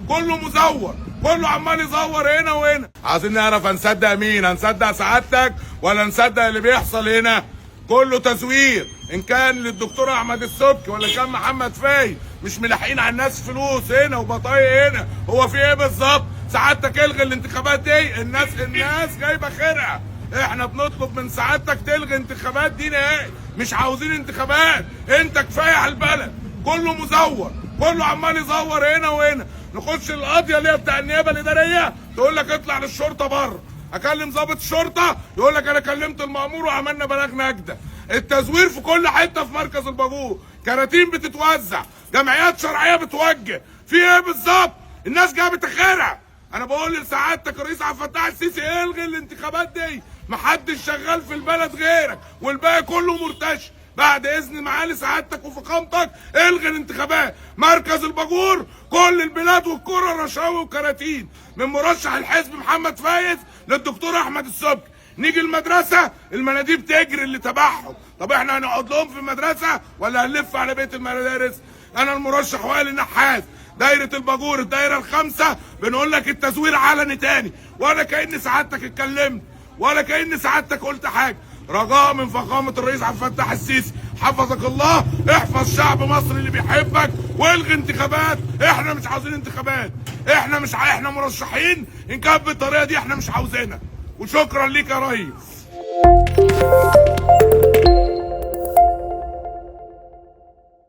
كله مزور، كله عمال يزور هنا وهنا. عايزين نعرف هنصدق مين؟ هنصدق سعادتك ولا نصدق اللي بيحصل هنا؟ كله تزوير، ان كان للدكتور احمد السبكي ولا كان محمد فايد. مش ملاحقين على الناس فلوس هنا وبطايق هنا. هو في ايه بالظبط؟ سعادتك الغي الانتخابات دي، الناس جايبه خيرها. احنا بنطلب من سعادتك تلغي انتخابات دي نهائي، مش عاوزين انتخابات. انت كفايه على البلد، كله مزور، كله عمال يزور هنا وهنا. نخش القضيه اللي هي بتاع النيابه الاداريه تقول لك اطلع للشرطه بره. اكلم ضابط الشرطه يقول لك انا كلمت المأمور وعملنا بلاغ نجده. التزوير في كل حته في مركز الباجور، كراتين بتتوزع، جمعيات شرعيه بتوجه. في ايه بالظبط؟ الناس جابت اخرها. انا بقول لسعادتك الرئيس عبد الفتاح السيسي الغي الانتخابات دي، محدش شغال في البلد غيرك والباقي كله مرتشي. بعد اذن معالي سعادتك وفخامتك الغي الانتخابات. مركز الباجور كل البلاد والكره رشاوي وكراتين، من مرشح الحزب محمد فايز للدكتور احمد السبكي. نيجي المدرسه المناديب تجري اللي تبعهم. طب احنا هنقعد لهم في المدرسه ولا هنلف على بيت المدارس؟ انا المرشح وائل النحاس، دايره الباجور الدايره الخامسه، بنقول لك التزوير علني تاني، ولا كأن سعادتك اتكلمت ولا كأن سعادتك قلت حاجه. رجاء من فخامه الرئيس عبد الفتاح السيسي، حفظك الله، احفظ شعب مصر اللي بيحبك والغي انتخابات. احنا مش عاوزين انتخابات، احنا مرشحين ان كانت بالطريقه دي احنا مش عاوزينها. وشكرا ليك يا ريس.